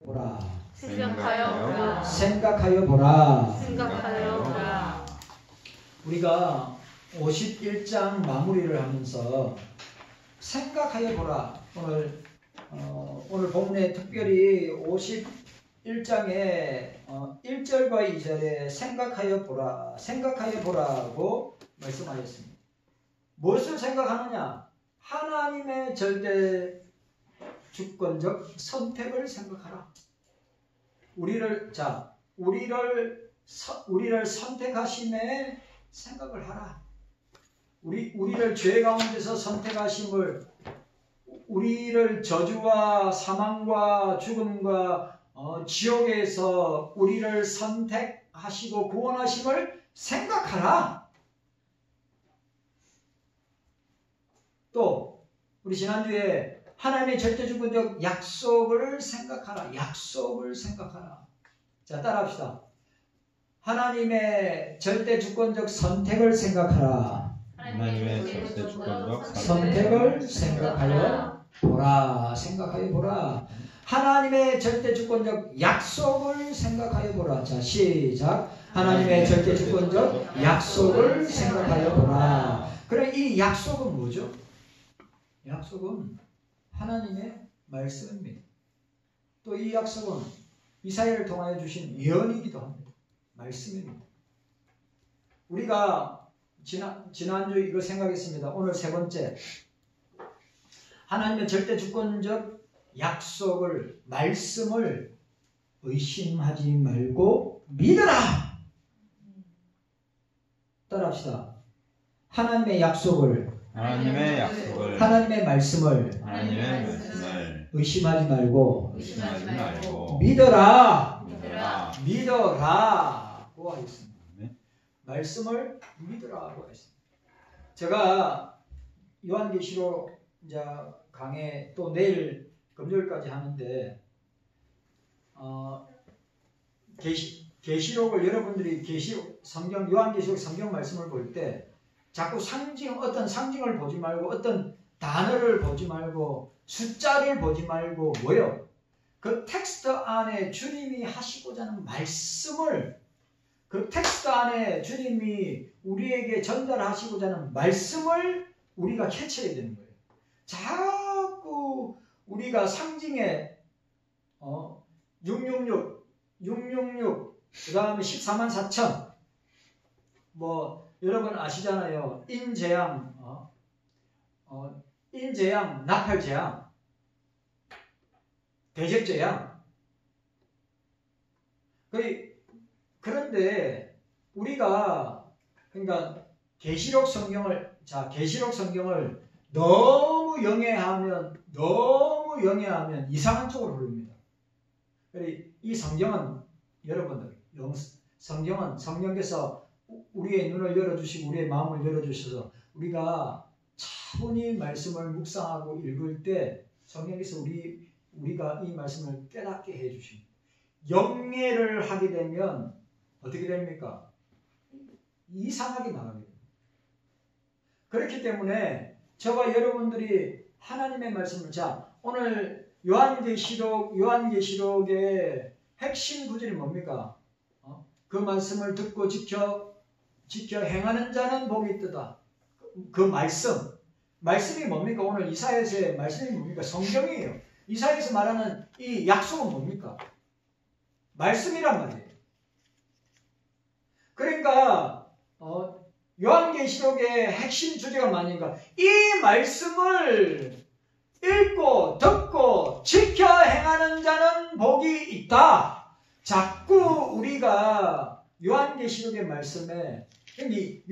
보라. 생각하여 보라. 생각하여 보라. 생각하여 보라. 우리가 51장 마무리를 하면서 생각하여 보라. 오늘 본문에 특별히 51장의 1절과 2절에 생각하여 보라. 생각하여 보라고 말씀하셨습니다. 무엇을 생각하느냐? 하나님의 절대 주권적 선택을 생각하라. 우리를 선택하심에 생각을 하라. 우리를 죄 가운데서 선택하심을, 우리를 저주와 사망과 죽음과 지옥에서 우리를 선택하시고 구원하심을 생각하라. 또 우리 지난주에 하나님의 절대주권적 약속을 생각하라. 약속을 생각하라. 자, 따라합시다. 하나님의 절대주권적 선택을 생각하라. 하나님의 절대주권적 선택을 생각하여 보라. 생각하여 보라. 하나님의 절대주권적 약속을 생각하여 보라. 자, 시작. 하나님의 절대주권적 약속을 생각하여 보라. 그럼 이 약속은 뭐죠? 약속은 하나님의 말씀입니다. 또 이 약속은 이사야를 통하여 주신 예언이기도 합니다. 말씀입니다. 우리가 지난주 이거 생각했습니다. 오늘 세 번째, 하나님의 절대주권적 약속을, 말씀을 의심하지 말고 믿으라. 따라합시다. 하나님의 약속을, 하나님의 말씀을 의심하지 말고 믿어라고 하겠습니다. 말씀을 믿으라고 했습니다. 제가 요한계시록 강해 또 내일 금요일까지 하는데 계시록을 여러분들이 요한계시록 성경 말씀을 볼 때 자꾸 어떤 상징을 보지 말고, 어떤 단어를 보지 말고, 숫자를 보지 말고, 뭐요? 그 텍스트 안에 주님이 하시고자 하는 말씀을, 그 텍스트 안에 주님이 우리에게 전달하시고자 하는 말씀을 우리가 캐치해야 되는 거예요. 자꾸 우리가 상징에 666, 그 다음에 14만 4천, 여러분 아시잖아요. 인재양, 나팔재앙, 대접재앙. 그런데 우리가 그러니까 계시록 성경을 너무 영해하면 이상한 쪽으로 흐릅니다. 이 성경은 여러분들, 성령께서 우리의 눈을 열어주시고 우리의 마음을 열어주셔서 우리가 차분히 말씀을 묵상하고 읽을 때 성령께서 우리가 이 말씀을 깨닫게 해주십니다. 영예를 하게 되면 어떻게 됩니까? 이상하게 나가게 됩니다. 그렇기 때문에 저와 여러분들이 하나님의 말씀을, 오늘 요한계시록의 핵심 구절이 뭡니까? 그 말씀을 듣고 지켜 행하는 자는 복이 있도다. 그 말씀이 뭡니까? 오늘 이사야서의 말씀이 뭡니까? 성경이에요. 이사야에서 말하는 이 약속은 뭡니까? 말씀이란 말이에요. 그러니까 요한계시록의 핵심 주제가 뭐니까 이 말씀을 읽고 듣고 지켜 행하는 자는 복이 있다. 자꾸 우리가 요한계시록의 말씀에,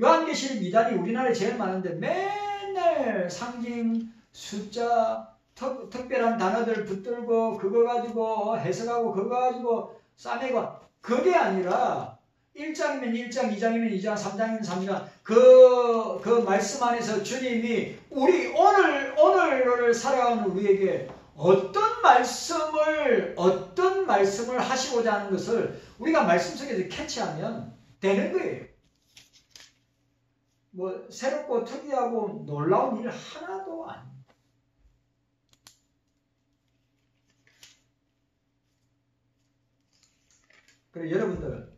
요한계시록 이단이 우리나라에 제일 많은데 맨날 상징, 숫자, 특별한 단어들 붙들고 그거 가지고 해석하고 그거 가지고 싸매고, 그게 아니라 1장이면 1장, 2장이면 2장, 3장이면 3장, 그 말씀 안에서 주님이 오늘을 살아가는 우리에게 어떤 말씀을 하시고자 하는 것을 우리가 말씀 속에서 캐치하면 되는 거예요. 새롭고 특이하고 놀라운 일 하나도 아닙니다. 그리고 여러분들,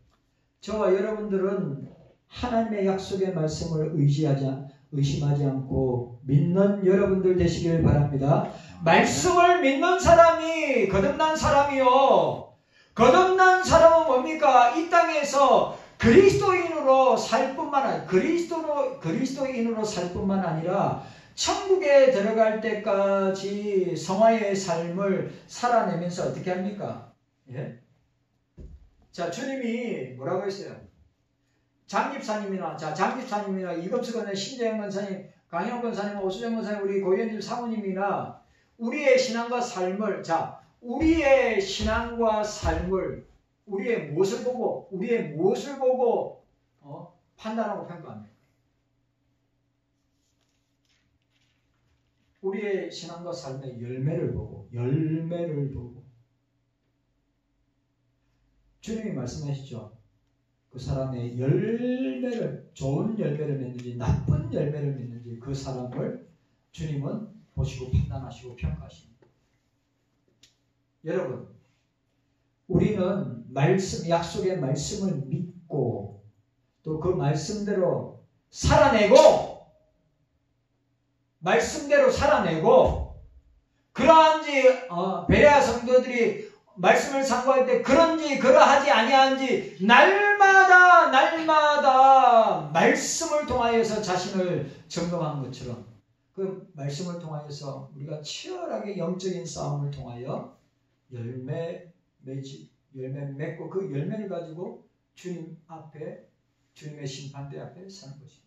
저와 여러분들은 하나님의 약속의 말씀을 의심하지 않고 믿는 여러분들 되시길 바랍니다. 말씀을 믿는 사람이 거듭난 사람이요. 거듭난 사람은 뭡니까? 이 땅에서 그리스도인으로 살 뿐만 아니라 그리스도인으로 살 뿐만 아니라 천국에 들어갈 때까지 성화의 삶을 살아내면서 어떻게 합니까? 예? 자, 주님이 뭐라고 했어요? 장집사님이나 이금수 권사님, 신재영 권사님, 강영 권사님, 오수정 권사님, 우리 고현진 사모님이나 우리의 신앙과 삶을, 우리의 신앙과 삶을 우리의 무엇을 보고 판단하고 평가합니다. 우리의 신앙과 삶의 열매를 보고 주님이 말씀하시죠. 그 사람의 열매를, 좋은 열매를 맺는지 나쁜 열매를 맺는지 그 사람을 주님은 보시고 판단하시고 평가하십니다. 여러분, 우리는 약속의 말씀을 믿고 또 그 말씀대로 살아내고 그러한지 베레아 성도들이 말씀을 상고할 때 그런지 그러하지 아니한지 날마다 말씀을 통하여서 자신을 점검한 것처럼 그 말씀을 통하여서 우리가 치열하게 영적인 싸움을 통하여 열매 맺고 그 열매를 가지고 주님 앞에, 주님의 심판대 앞에 서는 것입니다.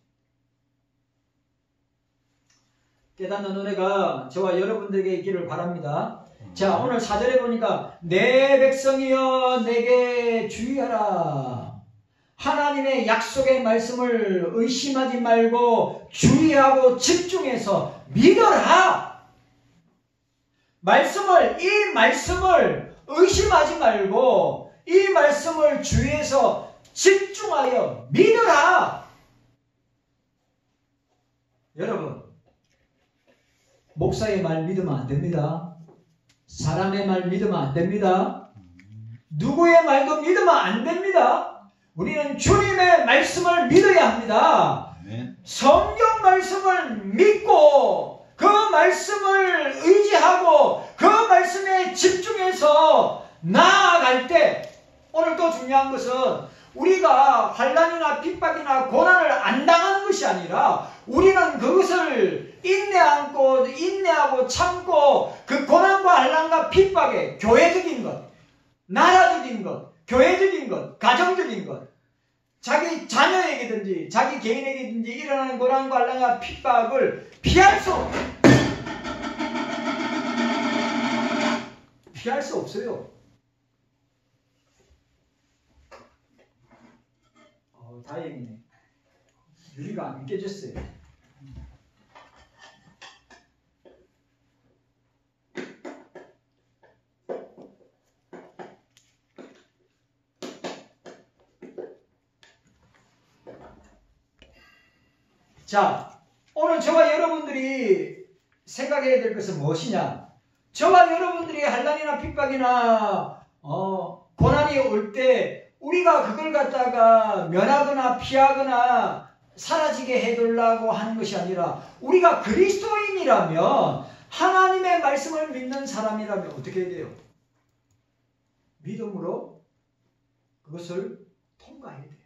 깨닫는 은혜가 저와 여러분들에게 있기를 바랍니다. 자, 오늘 4절에 보니까 내 백성이여 내게 주의하라. 하나님의 약속의 말씀을 의심하지 말고 주의하고 집중해서 믿어라. 이 말씀을 의심하지 말고 이 말씀을 주의해서 집중하여 믿어라. 여러분, 목사의 말 믿으면 안 됩니다. 사람의 말 믿으면 안 됩니다. 누구의 말도 믿으면 안 됩니다. 우리는 주님의 말씀을 믿어야 합니다. 성경 말씀을 믿고 그 말씀을 의지하고 그 말씀에 집중해서 나아갈 때, 오늘 또 중요한 것은 우리가 환난이나 핍박이나 고난을 안 당하는 것이 아니라 우리는 그것을 인내하고 참고 그 고난과 환난과 핍박에 교회적인 것, 나라적인 것, 교회적인 것, 가정적인 것, 자기 자녀에게든지 자기 개인에게든지 일어나는 고난과 환난과 핍박을 피할 수 없어요. 다행이네. 유리가 안 깨졌어요. 자, 오늘 저와 여러분들이 생각해야 될 것은 무엇이냐? 저와 여러분들이 환난이나 핍박이나 고난이 올 때 우리가 그걸 갖다가 면하거나 피하거나 사라지게 해두려고 하는 것이 아니라 우리가 그리스도인이라면, 하나님의 말씀을 믿는 사람이라면 어떻게 해야 돼요? 믿음으로 그것을 통과해야 돼요.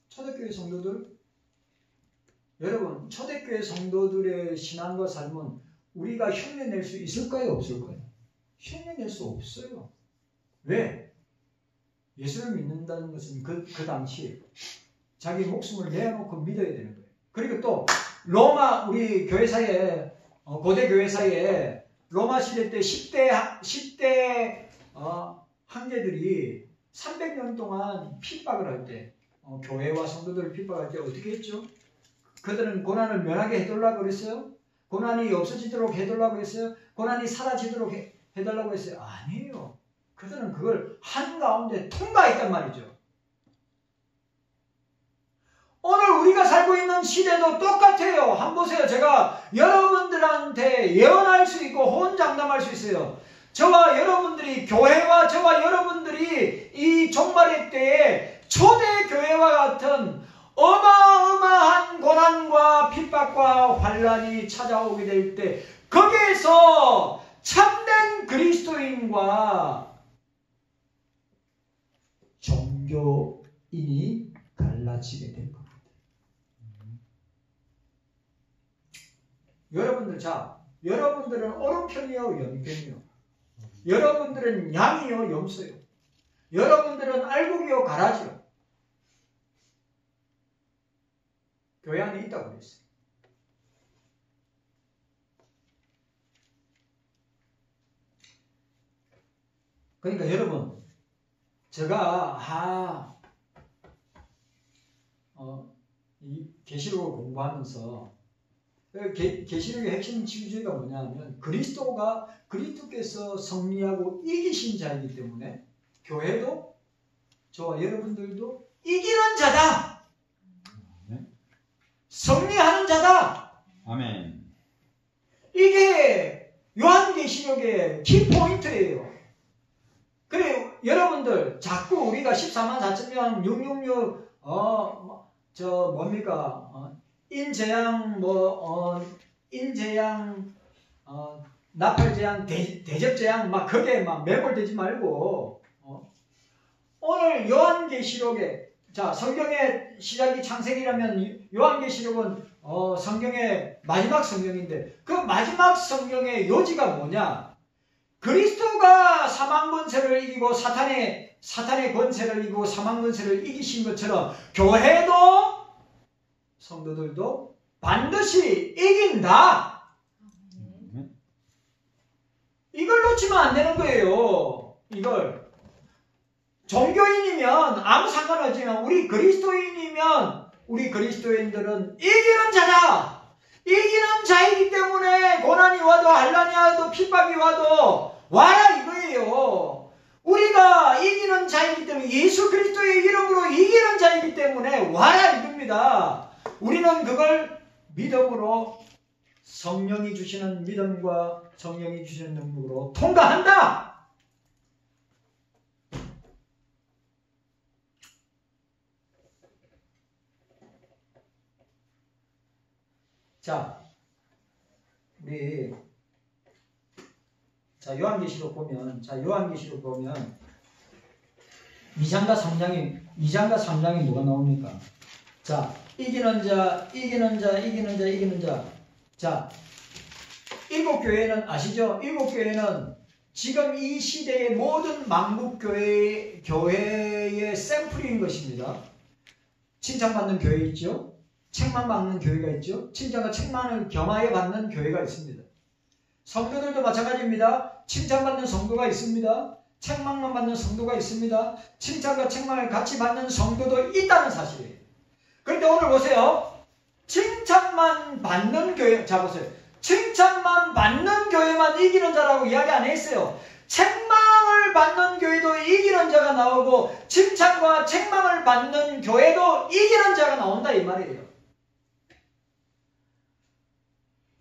초대교회 성도들, 여러분, 초대교회 성도들의 신앙과 삶은 우리가 흉내낼 수 있을까요? 없을까요? 흉내낼 수 없어요. 왜? 예수를 믿는다는 것은 그 당시에 자기 목숨을 내어놓고 믿어야 되는 거예요. 그리고 또 로마, 우리 교회사에, 고대 교회사에 로마 시대 때 10대 황제들이 300년 동안 핍박을 할 때, 교회와 성도들을 핍박할 때 어떻게 했죠? 그들은 고난을 면하게 해달라고 그랬어요? 고난이 없어지도록 해달라고 했어요? 고난이 사라지도록 해달라고 했어요? 아니에요. 그들은 그걸 한가운데 통과했단 말이죠. 오늘 우리가 살고 있는 시대도 똑같아요. 한번 보세요. 제가 여러분들한테 예언할 수 있고 호언장담할 수 있어요. 저와 여러분들이 교회와 저와 여러분들이 이 종말의 때에 초대 교회와 같은 어마어마한 고난과 핍박과 환란이 찾아오게 될 때 거기에서 참된 그리스도인과 종교인이 갈라지게 될 겁니다. 여러분들, 자, 여러분들은 오른편이요 왼편이요, 여러분들은 양이요 염소요, 여러분들은 알곡이요 가라지요. 교회 안에 있다고 그랬어요. 그러니까 여러분, 제가 이 계시록을 공부하면서 계시록의 핵심 지주제가 뭐냐면 그리스도께서 승리하고 이기신 자이기 때문에 교회도 저와 여러분들도 이기는 자다. 승리하는 자다. 아멘. 이게 요한계시록의 키포인트예요. 그래 여러분들 자꾸 우리가 14만 4천 명 666 인재양 인재양 나팔재양 대접재양 막 거기에 막 매몰되지 말고 오늘 요한계시록에 자 성경의 시작이 창세기라면 요한계시록은 성경의 마지막 성경인데 그 마지막 성경의 요지가 뭐냐? 그리스도가 사망 권세를 이기고 사탄의 권세를 이기고 사망 권세를 이기신 것처럼 교회도 성도들도 반드시 이긴다. 이걸 놓치면 안 되는 거예요. 이걸 종교인이면 아무 상관없지만 우리 그리스도인이면 우리 그리스도인들은 이기는 자다. 이기는 자이기 때문에 고난이 와도 환난이 와도 핍박이 와도 와라 이거예요. 우리가 이기는 자이기 때문에 예수 그리스도의 이름으로 이기는 자이기 때문에 와라 이겁니다. 우리는 그걸 믿음으로 성령이 주시는 믿음과 성령이 주시는 능력으로 통과한다. 자, 우리 요한계시록 보면 2장과 3장이 뭐가 나옵니까? 자, 이기는 자. 자, 일곱 교회는 아시죠? 일곱 교회는 지금 이 시대의 모든 만국 교회의 샘플인 것입니다. 칭찬받는 교회 있죠? 책만 받는 교회가 있죠. 칭찬과 책만을 겸하여 받는 교회가 있습니다. 성도들도 마찬가지입니다. 칭찬받는 성도가 있습니다. 책망만 받는 성도가 있습니다. 칭찬과 책망을 같이 받는 성도도 있다는 사실이에요. 그런데 오늘 보세요. 칭찬만 받는 교회, 자 보세요. 칭찬만 받는 교회만 이기는 자라고 이야기 안 했어요. 책망을 받는 교회도 이기는 자가 나오고 칭찬과 책망을 받는 교회도 이기는 자가 나온다 이 말이에요.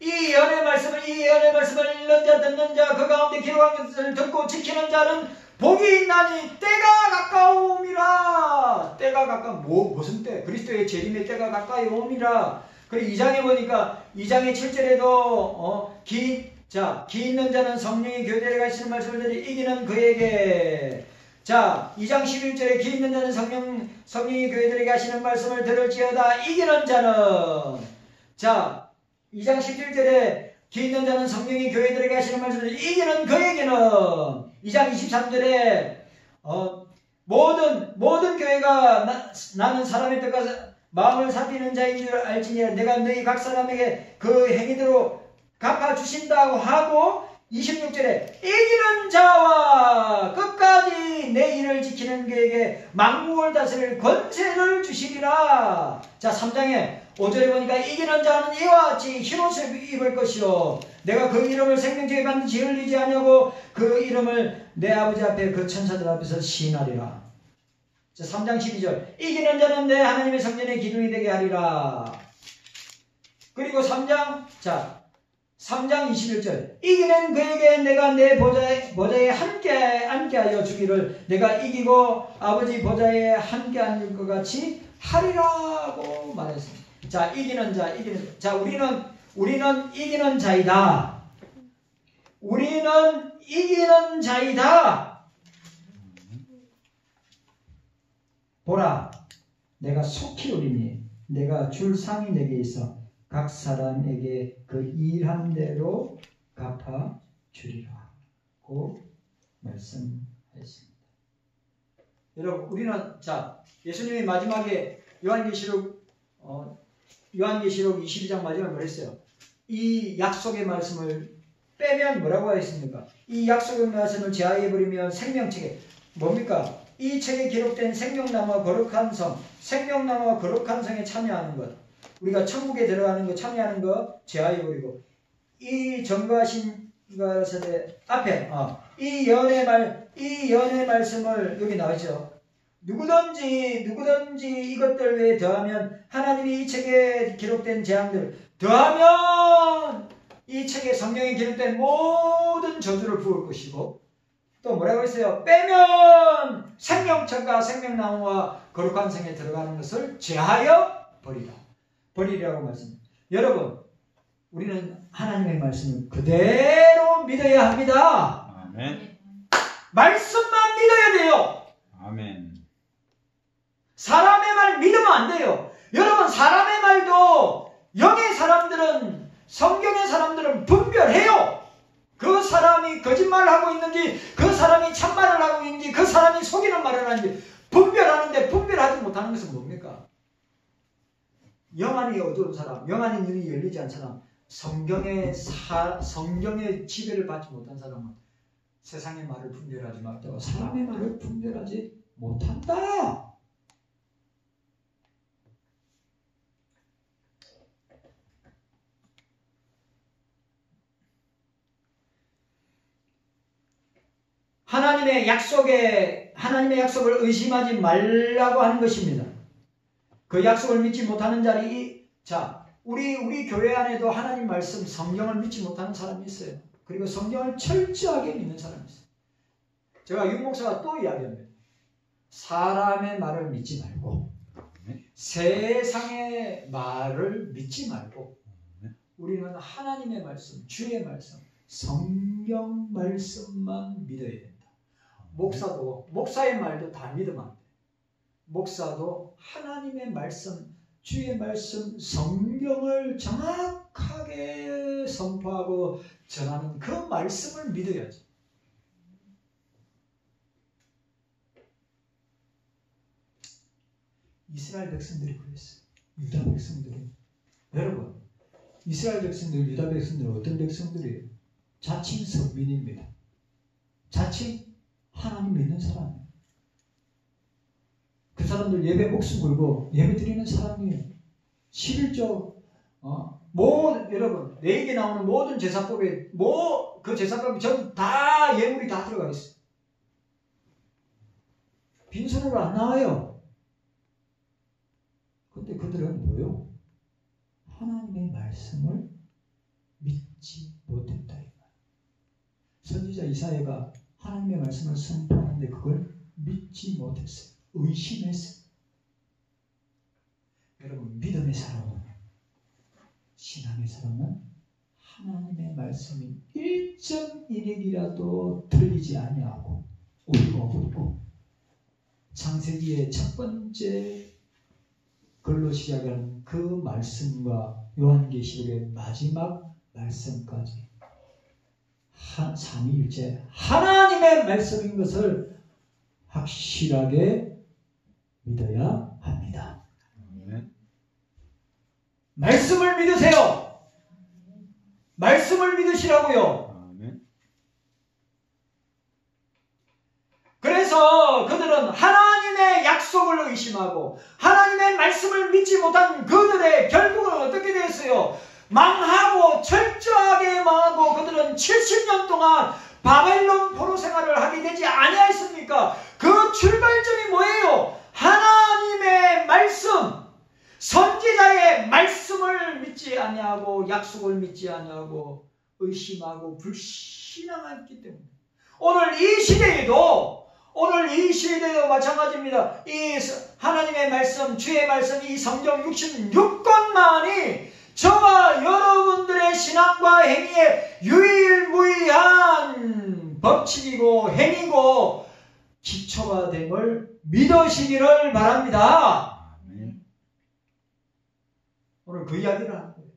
이 예언의 말씀을 읽는 자 듣는 자 그 가운데 기록한 것을 듣고 지키는 자는 복이 있나니 때가 가까움이라. 때가 가까움 무슨 때? 그리스도의 재림의 때가 가까이 옵니다. 그리고 2장에 보니까 2장의 7절에도 기 있는 자는 성령이 교회에 가시는 말씀을 들이 이기는 그에게. 자 2장 11절에 기 있는 자는 성령이 교회들에게 하시는 말씀을 들을지어다. 이기는 자는. 자 2장 17절에 기 있는 자는 성령이 교회들에게 하시는 말씀을 이기는 그에게는. 2장 23절에 모든 교회가 나는 사람의 뜻과 마음을 살피는 자인 줄 알지니 내가 너희 각 사람에게 그 행위대로 갚아주신다고 하고 26절에 이기는 자와 끝까지 내 일을 지키는 그에게 만국을 다스릴 권세를 주시리라. 자 3장에 5절에 보니까 이기는 자는 이와 같이 흰옷을 입을 것이요 내가 그 이름을 생명책에 반드시 흘리지 아니하고 그 이름을 내 아버지 앞에 그 천사들 앞에서 시인하리라. 자 3장 12절 이기는 자는 내 하나님의 성전의 기둥이 되게 하리라. 그리고 3장 3장 21절 이기는 그에게 내가 내 보좌에 함께 앉게하여 주기를 내가 이기고 아버지 보좌에 함께 앉을 것 같이 하리라고 말했습니다. 자, 이기는 자, 우리는 이기는 자이다. 우리는 이기는 자이다. 보라, 내가 속히 오리니 내가 줄 상이 내게 있어 각 사람에게 그 일한 대로 갚아 주리라고 말씀하였습니다. 여러분, 우리는 자, 예수님이 마지막에 요한계시록 22장 마지막에 뭐랬어요? 이 약속의 말씀을 빼면 뭐라고 하였습니까? 이 약속의 말씀을 제하해버리면 생명책에 뭡니까? 이 책에 기록된 생명나무와 거룩한 성, 생명나무와 거룩한 성에 참여하는 것, 우리가 천국에 들어가는 거 참여하는 거 제하해버리고 이 전거하신 것에 앞에 이 연의 말씀을 여기 나오죠. 누구든지 이것들 외에 더하면 하나님이 이 책에 기록된 재앙들 더하면 이 책에 성경에 기록된 모든 저주를 부을 것이고 또 뭐라고 했어요? 빼면 생명책과 생명나무와 거룩한 성에 들어가는 것을 제하여 버리라고 말씀합니다. 여러분, 우리는 하나님의 말씀을 그대로 믿어야 합니다. 아멘. 말씀만 믿어야 돼요. 아멘. 사람의 말 믿으면 안 돼요. 여러분, 사람의 말도 영의 사람들은, 성경의 사람들은 분별해요. 그 사람이 거짓말을 하고 있는지, 그 사람이 참말을 하고 있는지, 그 사람이 속이는 말을 하는지 분별하는데 분별하지 못하는 것은 뭡니까? 영안이 어두운 사람, 영안의 눈이 열리지 않은 사람, 성경의 지배를 받지 못한 사람은 세상의 말을 분별하지 못하고 사람의 말을 분별하지 못한다. 하나님의 약속을 의심하지 말라고 하는 것입니다. 그 약속을 믿지 못하는 우리 교회 안에도 하나님 말씀, 성경을 믿지 못하는 사람이 있어요. 그리고 성경을 철저하게 믿는 사람이 있어요. 제가 윤 목사가 또 이야기합니다. 사람의 말을 믿지 말고 세상의 말을 믿지 말고 우리는 하나님의 말씀, 주의 말씀, 성경 말씀만 믿어야 된다. 목사의 말도 다 믿으면 안 돼. 목사도 하나님의 말씀, 주의 말씀, 성경을 정확하게 선포하고 전하는 그 말씀을 믿어야지. 이스라엘 백성들이 그랬어요. 유다 백성들이. 여러분, 이스라엘 백성들, 유다 백성들은 어떤 백성들이에요? 자칭 선민입니다. 자칭 하나님 믿는 사람이에요. 그 사람들 예배 목숨 걸고 예배 드리는 사람이에요. 11조 여러분, 레위기에 나오는 모든 제사법에 그 제사법이 전부 다 예물이 다 들어가 있어요. 빈손으로 안 나와요. 근데 그들은 뭐요? 하나님의 말씀을 믿지 못했다. 선지자 이사야가 하나님의 말씀을 선포하는데 그걸 믿지 못했어요. 의심했어요. 여러분, 믿음의 사람은, 신앙의 사람은 하나님의 말씀이 1.1핵이라도 틀리지 아니하고 오류가 없고 창세기의 첫 번째 글로 시작하는 그 말씀과 요한계시록의 마지막 말씀까지 삼위일체 하나님의 말씀인 것을 확실하게 믿어야 합니다. 말씀을 믿으세요. 말씀을 믿으시라고요. 그래서 그들은 하나님의 약속을 의심하고 하나님의 말씀을 믿지 못한 그들의 결국은 어떻게 되었어요? 망하고 철저하게 망하고 그들은 70년 동안 바벨론 포로 생활을 하게 되지 아니하였습니까? 그 출발점이 뭐예요? 하나님의 말씀, 선지자의 말씀을 믿지 아니하고 약속을 믿지 아니하고 의심하고 불신앙했기 때문에 오늘 이 시대에도 마찬가지입니다. 이 하나님의 말씀, 주의 말씀, 이 성경 66권만이 저와 여러분들의 신앙과 행위의 유일무이한 법칙이고 행위고 기초가 됨을 믿으시기를 바랍니다. 아멘. 오늘 그 이야기를 하는 거예요.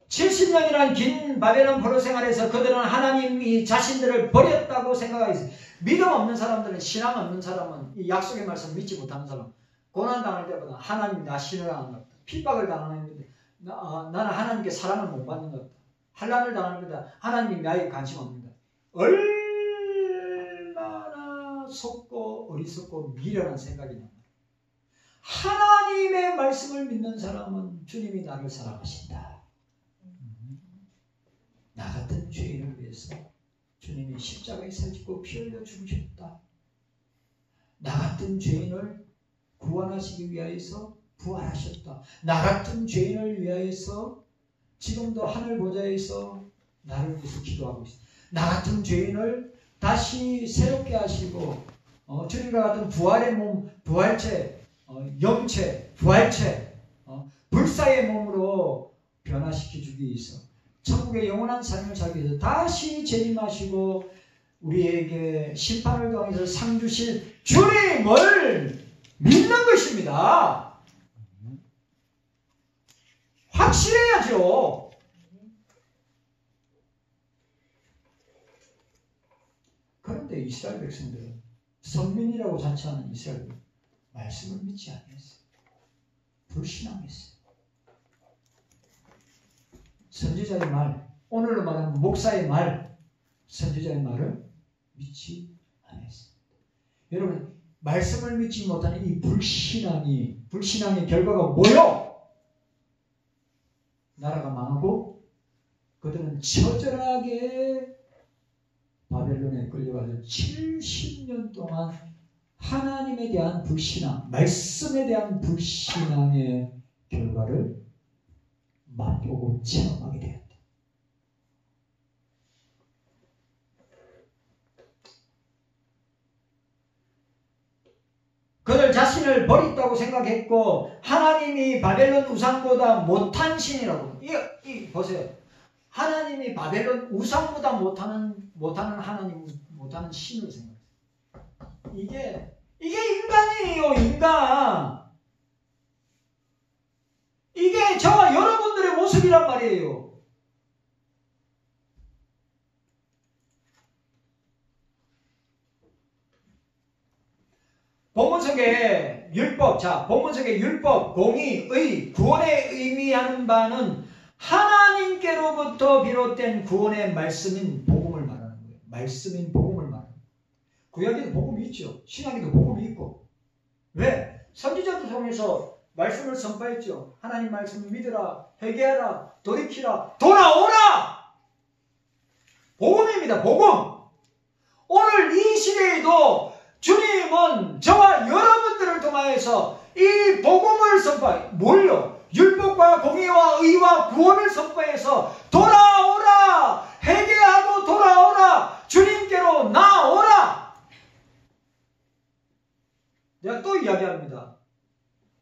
70년이란 긴 바벨론 포로 생활에서 그들은 하나님이 자신들을 버렸다고 생각하였어요. 믿음 없는 사람들은, 신앙 없는 사람은, 이 약속의 말씀 믿지 못하는 사람, 고난당할 때보다 하나님 나 신뢰하는 것 같다. 핍박을 당하는데 나는 하나님께 사랑을 못 받는 것 같다. 환난을 당하는데 하나님이 나에게 관심 없는다. 얼마나 속고 어리석고 미련한 생각이냐. 하나님의 말씀을 믿는 사람은 주님이 나를 사랑하신다. 나 같은 죄인을 위해서 주님이 십자가에서 짓고 피 흘려 죽으셨다. 나 같은 죄인을 구원하시기 위하여서 부활하셨다. 나 같은 죄인을 위하여서 지금도 하늘 보좌에서 나를 위해서 기도하고 있다. 나 같은 죄인을 다시 새롭게 하시고 주님과 같은 부활의 몸, 부활체, 영체, 부활체, 불사의 몸으로 변화시켜 주기 위해서 천국의 영원한 삶을 살기 위해서 다시 재림하시고 우리에게 심판을 통해서 상 주실 주님을 믿는 것입니다. 확실해야죠. 그런데 이스라엘 백성들은 선민이라고 자처하는 이스라엘은 말씀을 믿지 않았어요. 불신앙했어요. 선지자의 말, 오늘로 말하면 목사의 말, 선지자의 말을 믿지 않았습니다. 여러분, 말씀을 믿지 못하는 이 불신앙의 결과가 뭐요? 나라가 망하고 그들은 처절하게 바벨론에 끌려가서 70년 동안 하나님에 대한 불신앙, 말씀에 대한 불신앙의 결과를 맛보고 체험하게 되었다. 그들 자신을 버렸다고 생각했고 하나님이 바벨론 우상보다 못한 신이라고. 보세요. 하나님이 바벨론 우상보다 못하는 하나님, 못하는 신으로 생각했어요. 이게 인간이에요, 인간. 이게 저와 여러분들의 모습이란 말이에요. 본문 속에 율법, 본문 속에 율법, 공의, 의, 구원에 의미하는 바는 하나님께로부터 비롯된 구원의 말씀인 복음을 말하는 거예요. 말씀인 복음을 말하는 거예요. 구약에도 복음이 있죠. 신약에도 복음이 있고. 왜? 선지자들 통해서 말씀을 선포했죠. 하나님 말씀을 믿으라, 회개하라, 돌이키라, 돌아오라! 복음입니다. 복음. 오늘 이 시대에도 주님은 저와 여러분들을 통하여서 이 복음을 선포해요. 뭘요? 율법과 공의와 의와 구원을 선포해서 돌아오라! 회개하고 돌아오라! 주님께로 나오라! 내가 또 이야기합니다.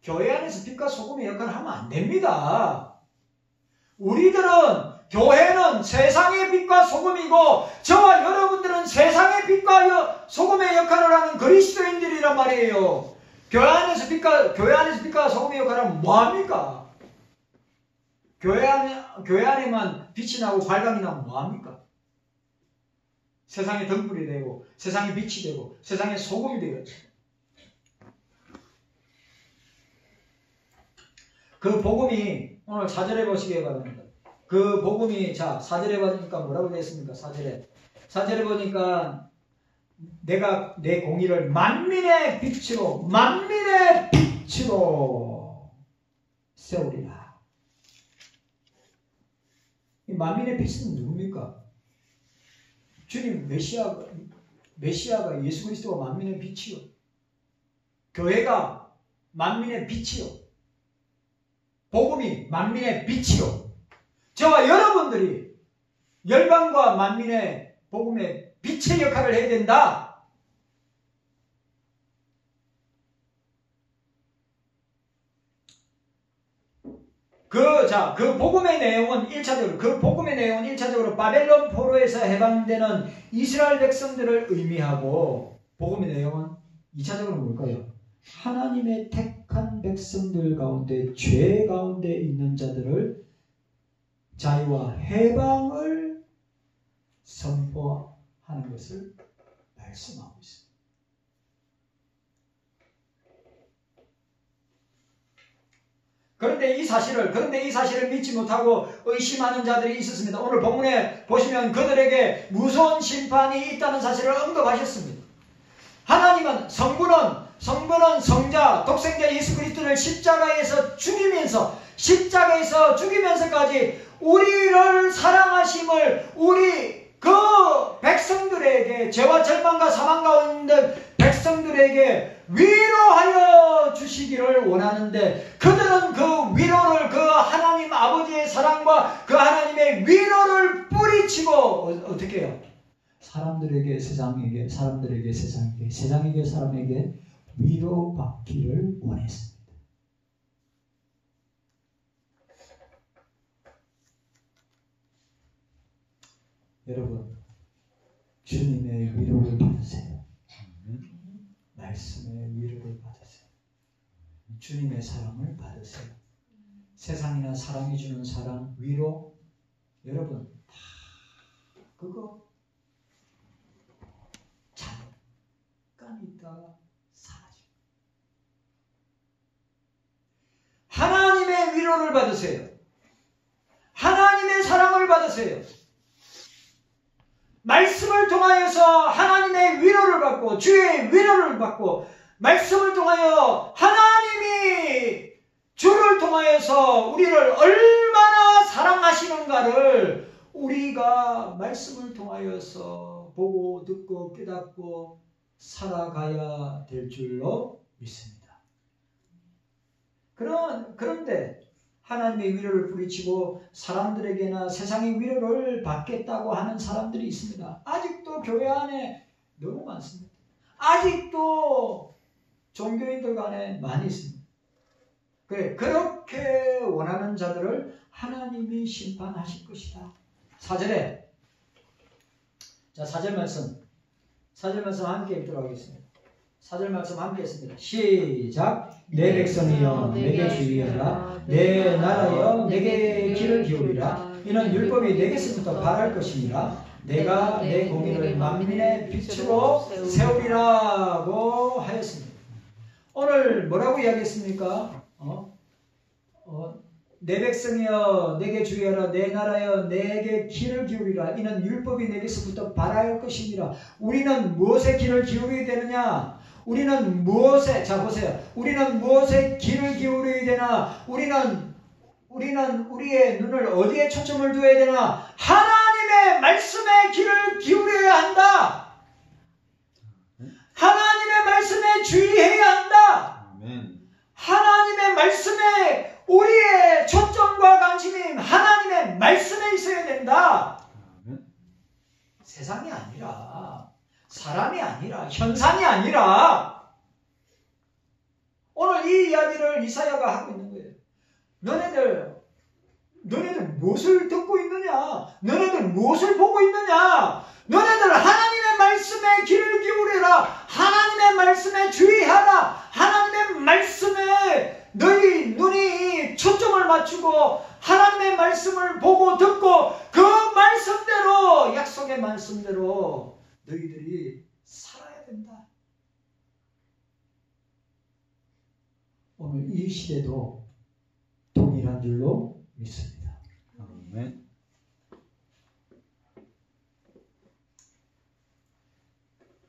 교회 안에서 빛과 소금의 역할을 하면 안 됩니다. 교회는 세상의 빛과 소금이고 저와 여러분들은 세상의 빛과 소금의 역할을 하는 그리스도인들이란 말이에요. 교회 안에서 빛과 소금의 역할을 하면 뭐합니까? 교회 안에만 빛이 나고 발광이 나면 뭐합니까? 세상의 등불이 되고 세상의 빛이 되고 세상의 소금이 되겠죠. 그 복음이 오늘 4절에 보시기 바랍니다. 그 복음이 4절에 보니까 뭐라고 되어 있습니까? 4절에 보니까 내가 내 공의를 만민의 빛으로 세우리라. 이 만민의 빛은 누굽니까? 주님 메시아가 예수 그리스도가 만민의 빛이요. 교회가 만민의 빛이요. 복음이 만민의 빛이요. 저와 여러분들이 열방과 만민의 복음의 빛의 역할을 해야 된다. 그 복음의 내용은 1차적으로 바벨론 포로에서 해방되는 이스라엘 백성들을 의미하고, 복음의 내용은 2차적으로 뭘까요? 하나님의 택한 백성들 가운데 죄 가운데 있는 자들을 자유와 해방을 선포하는 것을 말씀하고 있습니다. 그런데 이 사실을 믿지 못하고 의심하는 자들이 있었습니다. 오늘 본문에 보시면 그들에게 무서운 심판이 있다는 사실을 언급하셨습니다. 하나님은 성부는 성자, 독생자 예수 그리스도를 십자가에서 죽이면서까지 우리를 사랑하심을 우리 그 백성들에게, 죄와 절망과 사망 가운데 백성들에게 위로하여 주시기를 원하는데, 그들은 그 위로를, 그 하나님 아버지의 사랑과 그 하나님의 위로를 뿌리치고 어떻게 해요? 사람에게 사람에게 위로받기를 원했습니다. 여러분, 주님의 위로를 받으세요. 말씀의 위로를 받으세요. 주님의 사랑을 받으세요. 세상이나 사람이 주는 사랑, 위로, 여러분 다 그거 잠깐 있다가 사라집니다. 하나님의 위로를 받으세요. 하나님의 사랑을 받으세요. 말씀을 통하여서 하나님의 위로를 받고, 주의 위로를 받고, 말씀을 통하여 하나님이 주를 통하여서 우리를 얼마나 사랑하시는가를 우리가 말씀을 통하여서 보고 듣고 깨닫고 살아가야 될 줄로 믿습니다. 그런데 하나님의 위로를 뿌리치고 사람들에게나 세상의 위로를 받겠다고 하는 사람들이 있습니다. 아직도 교회 안에 너무 많습니다. 아직도 종교인들 간에 많이 있습니다. 그렇게 원하는 자들을 하나님이 심판하실 것이다. 4절에, 자, 4절 말씀 함께 읽도록 하겠습니다. 4절 말씀 함께 했습니다. 시작. 내 백성이여 내게 주의하라. 내 나라여 내게 귀를 기울이라. 이는 율법이 내게서부터 발할 것이니라. 내가 내 공의를 만민의 빛으로 세우리라고 하였습니다. 오늘 뭐라고 이야기했습니까? 내 백성이여 내게 주의하라. 내 나라여 내게 귀를 기울이라. 이는 율법이 내게서부터 발할 것이니라. 우리는 무엇에 귀를 기울여야 되느냐? 우리는 무엇에 귀를 기울여야 되나? 우리는 우리의 눈을 어디에 초점을 두어야 되나? 하나님의 말씀에 귀를 기울여야 한다. 하나님의 말씀에 주의해야 한다. 하나님의 말씀에 우리의 초점과 관심이 하나님의 말씀에 있어야 된다. 세상이 아니라, 사람이 아니라, 현상이 아니라. 오늘 이 이야기를 이사야가 하고 있는 거예요. 너네들 무엇을 듣고 있느냐? 너네들 무엇을 보고 있느냐? 너네들 하나님의 말씀에 귀를 기울여라. 하나님의 말씀에 주의하라. 하나님의 말씀에 너희 눈이 초점을 맞추고 하나님의 말씀을 보고 듣고 그 말씀대로, 약속의 말씀대로 너희들이 살아야 된다. 오늘 이 시대도 동일한 줄로 믿습니다. 아멘.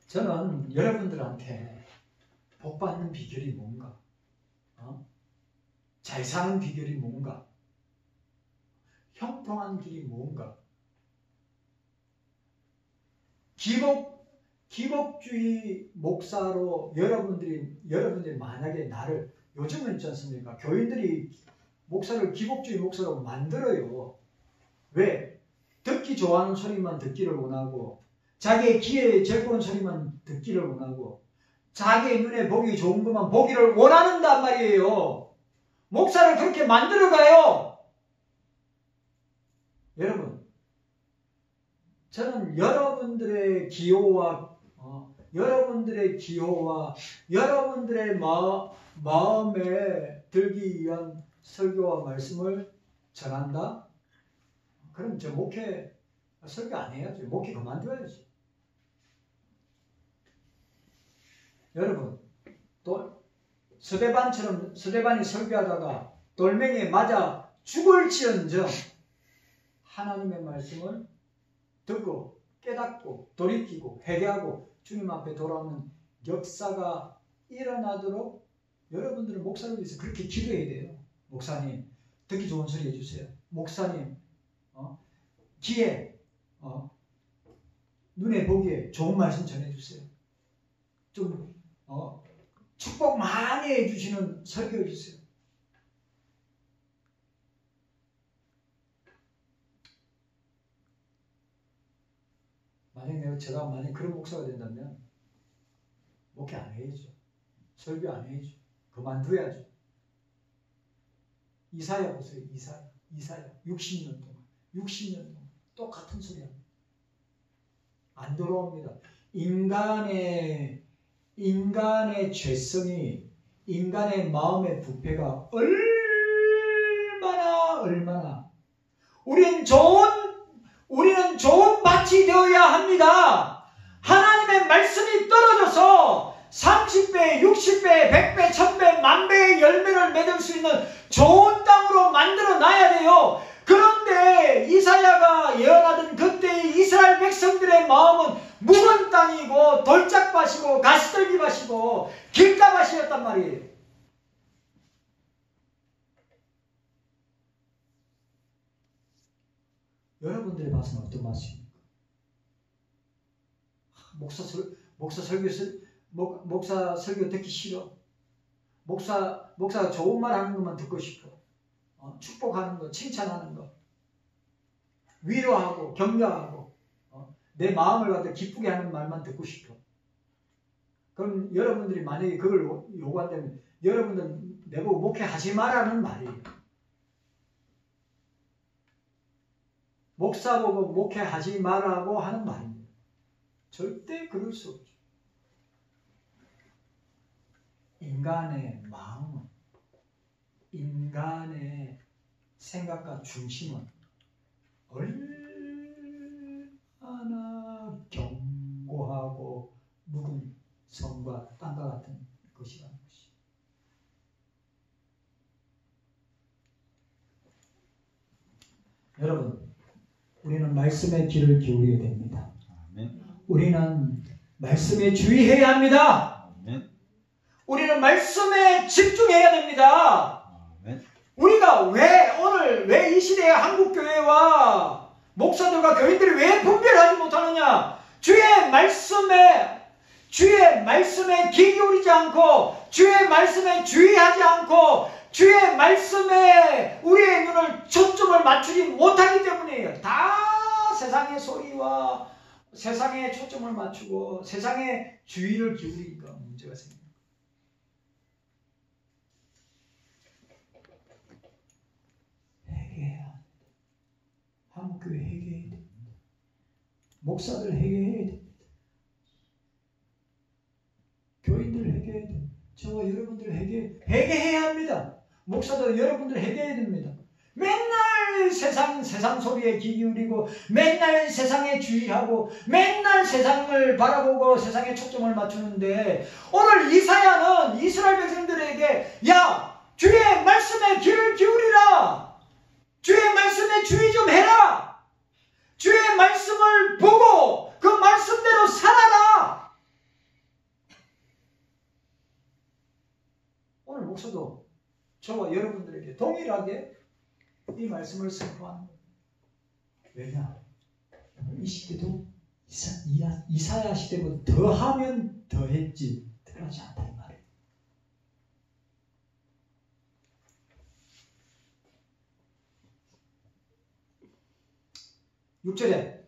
저는 여러분들한테 복 받는 비결이 뭔가, 잘 사는 비결이 뭔가, 형통한 길이 뭔가, 기복주의 목사로 여러분들이 만약에 나를, 요즘은 있지 않습니까? 교인들이 목사를 기복주의 목사로 만들어요. 왜? 듣기 좋아하는 소리만 듣기를 원하고 자기의 귀에 즐거운 소리만 듣기를 원하고 자기의 눈에 보기 좋은 것만 보기를 원하는단 말이에요. 목사를 그렇게 만들어가요. 여러분, 저는 여러분들의 기호와 여러분들의 마음에 들기 위한 설교와 말씀을 전한다? 그럼 저 목회 설교 안 해야죠. 목회 그만둬야지. 여러분, 또 서대반이 설교하다가 돌멩이에 맞아 죽을지언정 하나님의 말씀을 듣고 깨닫고 돌이키고 회개하고 주님 앞에 돌아오는 역사가 일어나도록 여러분들은 목사를 위해서 그렇게 기도해야 돼요. 목사님, 듣기 좋은 소리 해주세요. 목사님, 귀에 눈에 보기에 좋은 말씀 전해주세요. 좀 축복 많이 해주시는 설교해주세요. 제가 만약 그런 목사가 된다면 목회 안 해야죠. 설교 안 해야죠. 그만둬야죠. 이사야 보세요. 이사야 60년 동안 똑같은 소리 합니다. 안 돌아옵니다. 인간의 죄성이, 인간의 마음의 부패가 얼마나 우리는 좋은 밭이 되어야 합니다. 하나님의 말씀이 떨어져서 30배, 60배, 100배, 1000배, 만배의 열매를 맺을 수 있는 좋은 땅으로 만들어 놔야 돼요. 그런데 이사야가 예언하던 그때의 이스라엘 백성들의 마음은 묵은 땅이고 돌짝밭이고 가시떨기밭이고 길가밭이었단 말이에요. 여러분들의 밭은 어떤 밭입니까? 목사 설교 듣기 싫어. 목사가 좋은 말 하는 것만 듣고 싶어. 축복하는 거, 칭찬하는 거, 위로하고 격려하고 내 마음을 갖다 기쁘게 하는 말만 듣고 싶어. 그럼 여러분들이 만약에 그걸 요구한다면 여러분들 내보고 목회하지 마라는 말이에요. 목사 보고 목회하지 말라고 하는 말입니다. 절대 그럴 수 없죠. 인간의 마음은, 인간의 생각과 중심은 얼마나 견고하고 묵은 성과 땅과 같은 것이라는 것이. 여러분, 우리는 말씀의 귀를 기울여야 됩니다. 아멘. 우리는 말씀에 주의해야 합니다. 아멘. 우리는 말씀에 집중해야 됩니다. 아멘. 우리가 오늘 왜 이 시대의 한국교회와 목사들과 교인들이 왜 분별하지 못하느냐? 주의 말씀에 귀 기울이지 않고 주의 말씀에 주의하지 않고 주의 말씀에 우리의 눈을 초점을 맞추지 못하기 때문이에요. 다 세상의 소리와 세상에 초점을 맞추고 세상에 주의를 기울이니까 문제가 생깁니다. 회개해야 합니다. 한국교회 회개해야 됩니다. 목사들 회개해야 됩니다. 교인들 회개해야 됩니다. 저와 여러분들 회개해야 합니다. 목사들 여러분들 회개해야 됩니다. 맨날 세상 소리에 귀 기울이고 맨날 세상에 주의하고 맨날 세상을 바라보고 세상에 초점을 맞추는데 오늘 이사야는 이스라엘 백성들에게 야, 주의 말씀에 귀를 기울이라. 주의 말씀에 주의 좀 해라. 주의 말씀을 보고 그 말씀대로 살아라. 오늘 목사도 저와 여러분들에게 동일하게 이 말씀을 선포하는 겁니다. 왜냐? 이 시대도 이사야 시대보다 더하면 더했지 덜하지 않다 이 말이에요. 6절에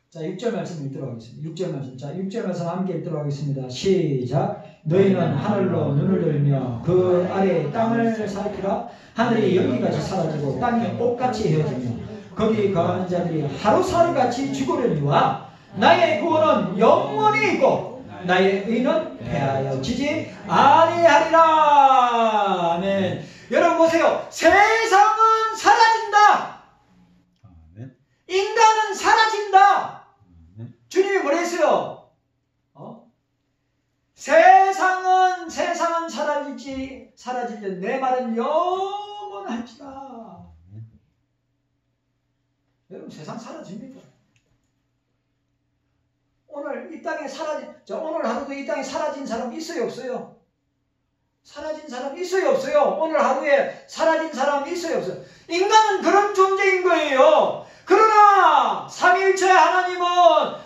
자 6절 말씀 읽도록 하겠습니다. 6절 말씀 자 6절 말씀 함께 읽도록 하겠습니다. 시작. 너희는 하늘로 눈을 들며 그 아래 땅을 살피라. 하늘이 연기같이 사라지고 땅이 옷같이 헤어지며 거기 거하는 자들이 하루살이같이 죽으려니와 나의 구원은 영원히 있고 나의 의는 패하여지지 아니하리라. 아멘. 여러분 보세요. 세상은 사라진다. 아멘. 인간은 사라진다. 주님이 뭐랬어요? 세상은 사라질지 내 말은 영원할지라. 여러분 세상 사라집니다. 오늘 이 땅에 오늘 하루도 이 땅에 사라진 사람 있어요 없어요? 사라진 사람 있어요 없어요? 오늘 하루에 사라진 사람 있어요 없어요? 인간은 그런 존재인 거예요. 그러나 삼위일체 하나님은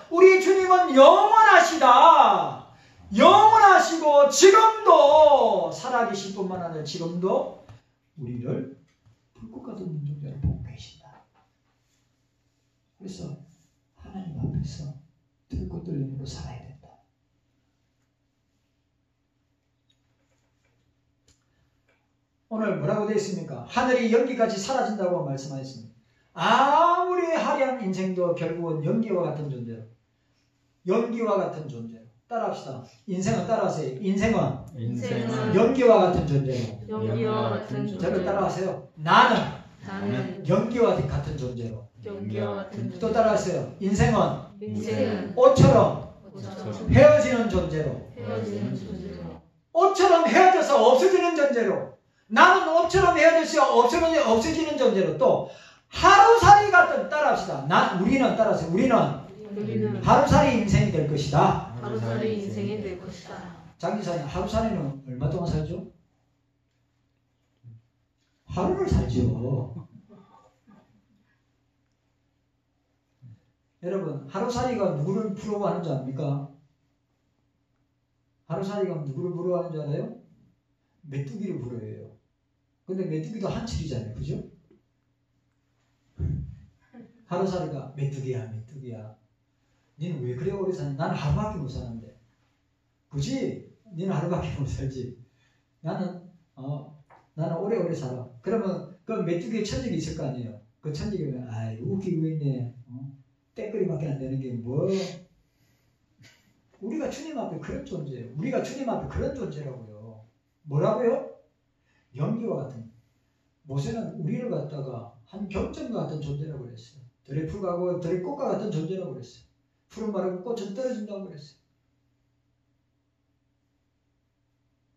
우리 주님은 영원하시다. 영원하시고 지금도 살아계실 뿐만 아니라 지금도 우리를 불꽃 같은 눈동자로 보고 계신다. 그래서 하나님 앞에서 들고 떨림으로 살아야 된다. 오늘 뭐라고 되어 있습니까? 하늘이 연기같이 사라진다고 말씀하셨습니다. 아무리 화려한 인생도 결국은 연기와 같은 존재로, 연기와 같은 존재로. 따라합시다. 인생은 따라하세요. 인생은 연기와 같은 존재로. 연기와 같은 존재로. 저를 따라하세요. 나는 연기와 같은 존재로. 연기와 같은 존재로. 또 따라하세요. 인생은 옷처럼 헤어지는 존재로. 옷처럼 헤어져서 없어지는 존재로. 나는 옷처럼 헤어져서 없어지는 존재로. 또 하루살이 같은 따라합시다. 우리는 따라하세요. 우리는 하루살이 인생이 될 것이다. 하루살이 인생이 될 것이다. 장기사님, 하루살이는 얼마 동안 살죠? 하루를 살죠. 여러분, 하루살이가 누구를 부러워하는 줄 압니까? 하루살이가 누구를 부러워하는 줄 알아요? 메뚜기를 부러워해요. 근데 메뚜기도 한철이잖아요. 그죠? 하루살이가 메뚜기야. 니는 왜 그래 오래 사니? 나는 하루밖에 못 사는데. 그지? 니는 하루밖에 못 살지. 나는 오래오래 살아. 그러면 그 메뚜기의 천직이 있을 거 아니에요. 그 천직이면 아이 웃기고 있네. 떼거리밖에 안 되는 게 뭐? 우리가 주님 앞에 그런 존재예요. 우리가 주님 앞에 그런 존재라고요. 뭐라고요? 연기와 같은. 모세는 우리를 갖다가 한 경전과 같은 존재라고 그랬어요. 들의 풀과 들의 꽃과 같은 존재라고 그랬어요. 풀은 마르고 꽃은 떨어진다고 그랬어요.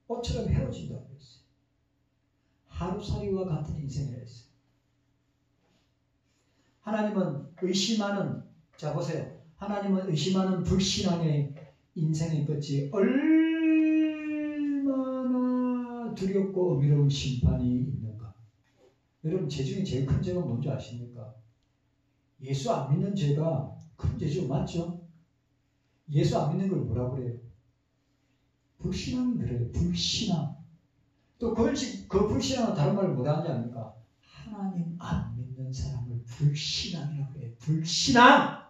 꽃처럼 헤어진다고 그랬어요. 하루살이와 같은 인생을 했어요. 하나님은 의심하는, 자 보세요. 하나님은 의심하는 불신앙의 인생의 끝이 얼마나 두렵고 어미로운 심판이 있는가. 여러분, 죄 중에 제일 큰 죄가 뭔지 아십니까? 예수 안 믿는 죄가 큰 죄죠. 맞죠? 예수 안 믿는 걸 뭐라고 그래요? 불신앙이 그래요. 불신앙. 또 그 불신앙은 다른 말을 뭐라 하는지 압니까? 하나님 안 믿는 사람을 불신앙이라고 해요. 불신앙!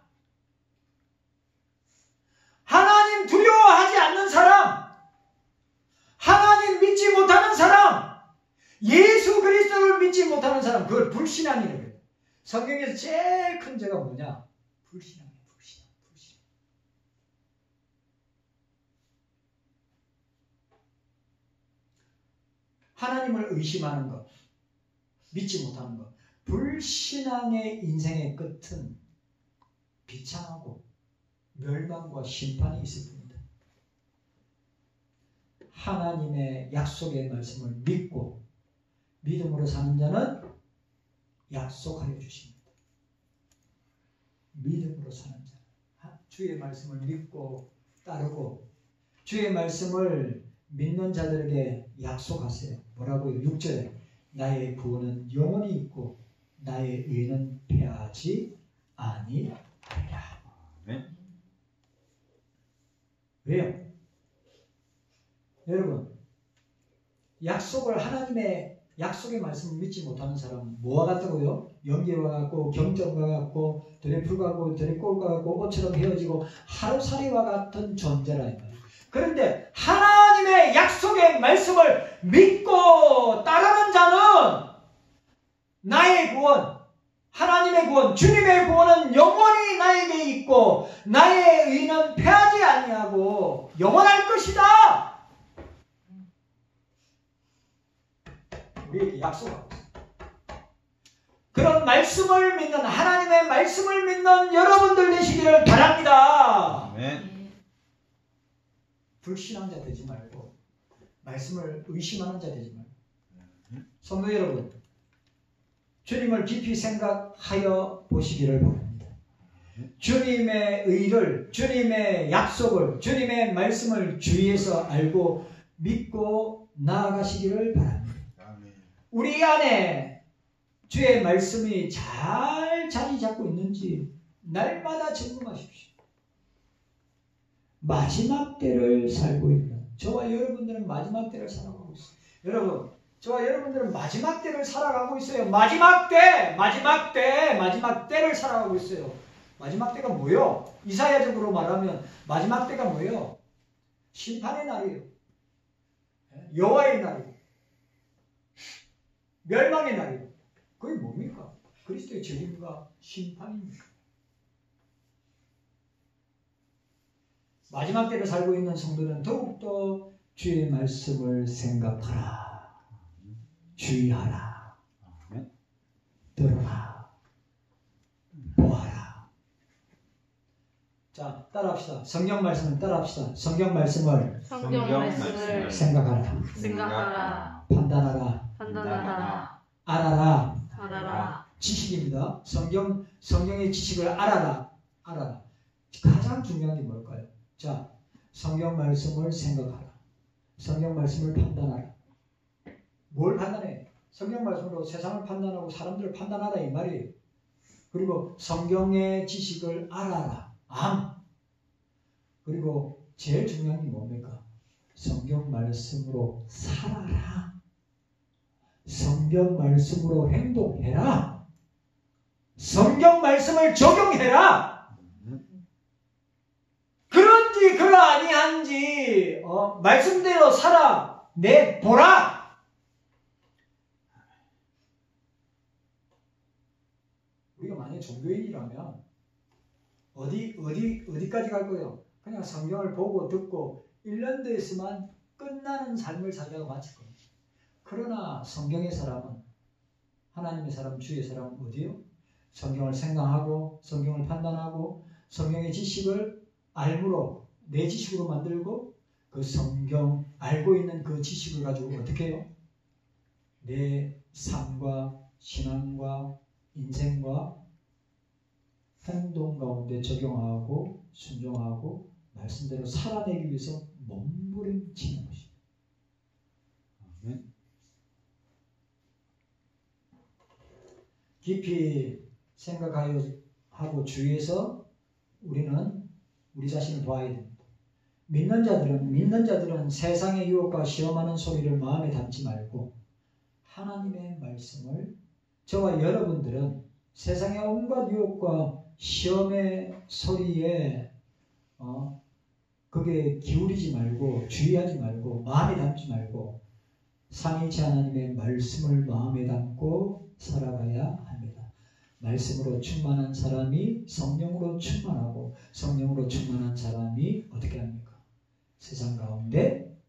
하나님 두려워하지 않는 사람, 하나님 믿지 못하는 사람, 예수 그리스도를 믿지 못하는 사람, 그걸 불신앙이라고 해요. 성경에서 제일 큰 죄가 뭐냐? 불신앙이에요. 불신앙. 하나님을 의심하는 것, 믿지 못하는 것, 불신앙의 인생의 끝은 비참하고 멸망과 심판이 있을 뿐이다. 하나님의 약속의 말씀을 믿고 믿음으로 사는 자는 약속하여 주십니다. 믿음으로 사는 자, 주의 말씀을 믿고 따르고 주의 말씀을 믿는 자들에게 약속하세요. 뭐라고요? 6절에 나의 구원은 영원히 있고 나의 의는 패하지 아니하리라. 네. 왜요? 여러분, 약속을 하나님의 약속의 말씀을 믿지 못하는 사람은 뭐와 같다고요? 연기와 같고 경전과 같고 들의 풀과 같고 들의 꼴과 같고 옷처럼 헤어지고 하루살이와 같은 존재라 이 말이에요. 그런데 하나님의 약속의 말씀을 믿고 따르는 자는 나의 구원, 하나님의 구원, 주님의 구원은 영원히 나에게 있고 나의 의는 패하지 아니하고 영원할 것이다. 우리에게 약속하고 있습니다. 그런 말씀을 믿는 하나님의 말씀을 믿는 여러분들 되시기를 바랍니다. 아멘. 불신한 자 되지 말고 말씀을 의심하는 자 되지 말고 성도 여러분 주님을 깊이 생각하여 보시기를 바랍니다. 주님의 의를 주님의 약속을 주님의 말씀을 주위에서 알고 믿고 나아가시기를 바랍니다. 우리 안에 주의 말씀이 잘 자리 잡고 있는지 날마다 점검하십시오. 마지막 때를 살고 있는 저와 여러분들은 마지막 때를 살아가고 있어요. 여러분 저와 여러분들은 마지막 때를 살아가고 있어요. 마지막 때를 살아가고 있어요. 마지막 때가 뭐예요? 이사야적으로 말하면 마지막 때가 뭐예요? 심판의 날이에요. 여호와의 날이에요. 멸망의 날이에요. 그게 뭡니까? 그리스도의 재림과 심판입니다. 마지막 때를 살고 있는 성도는 더욱더 주의 말씀을 생각하라. 주의하라. 들어라. 보아라. 자, 따라합시다. 성경 말씀을 따라합시다. 성경 말씀을 생각하라. 판단하라. 알아라. 지식입니다. 성경의 지식을 알아라. 가장 중요한 게 뭘까요? 자, 성경 말씀을 생각하라. 성경 말씀을 판단하라. 뭘 판단해? 성경 말씀으로 세상을 판단하고 사람들을 판단하라 이 말이에요. 그리고 성경의 지식을 알아라. 그리고 제일 중요한 게 뭡니까? 성경 말씀으로 살아라. 성경 말씀으로 행동해라. 성경 말씀을 적용해라. 그런지 그러아니한지 말씀대로 살아 내보라. 우리가 만약에 종교인이라면 어디까지 갈 거예요? 그냥 성경을 보고 듣고 일련대에서만 끝나는 삶을 살다가 마칠 겁니다. 그러나 성경의 사람은 하나님의 사람, 주의 사람은 어디요? 성경을 생각하고 성경을 판단하고 성경의 지식을 알므로 내 지식으로 만들고 그 성경 알고 있는 그 지식을 가지고 어떻게 해요? 내 삶과 신앙과 인생과 행동 가운데 적용하고 순종하고 말씀대로 살아내기 위해서 몸부림치는 것입니다. 깊이 생각하여 하고 주의해서 우리는 우리 자신을 도와야 됩니다. 믿는 자들은 세상의 유혹과 시험하는 소리를 마음에 담지 말고 하나님의 말씀을 저와 여러분들은 세상의 온갖 유혹과 시험의 소리에 그게 기울이지 말고 주의하지 말고 마음에 담지 말고 삼위일체 하나님의 말씀을 마음에 담고 살아가야 합니다. 말씀으로 충만한 사람이 성령으로 충만하고 성령으로 충만한 사람이 어떻게 합니까? 세상 가운데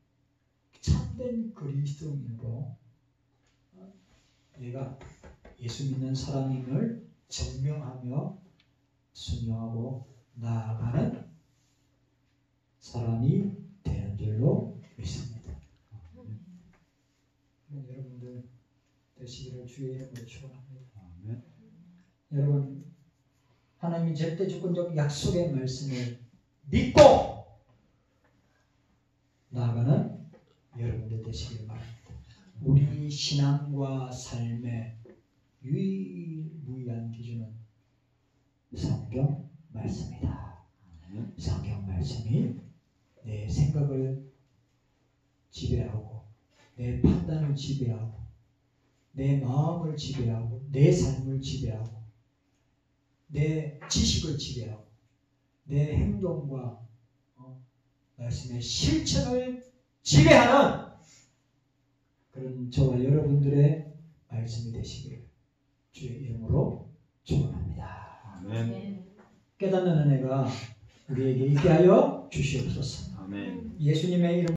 참된 그리스도인으로 내가 예수 믿는 사람임을 증명하며 순종하고 나아가는 사람이 되는 줄로 믿습니다. 여러분들 되시기를 주의 이름으로 축원합니다. 여러분 하나님이 절대 주권적 약속의 말씀을 믿고 나아가는 여러분들 되시길 바랍니다. 우리 신앙과 삶의 유일무이한 기준은 성경 말씀이다. 성경 말씀이 내 생각을 지배하고 내 판단을 지배하고 내 마음을 지배하고 내 삶을 지배하고 내 지식을 지배하고 내 행동과 말씀의 실천을 지배하는 그런 저와 여러분들의 말씀이 되시기를 주의 이름으로 축원합니다. 아멘. 깨닫는 은혜가 우리에게 있게 하여 주시옵소서. 아멘. 예수님의 이름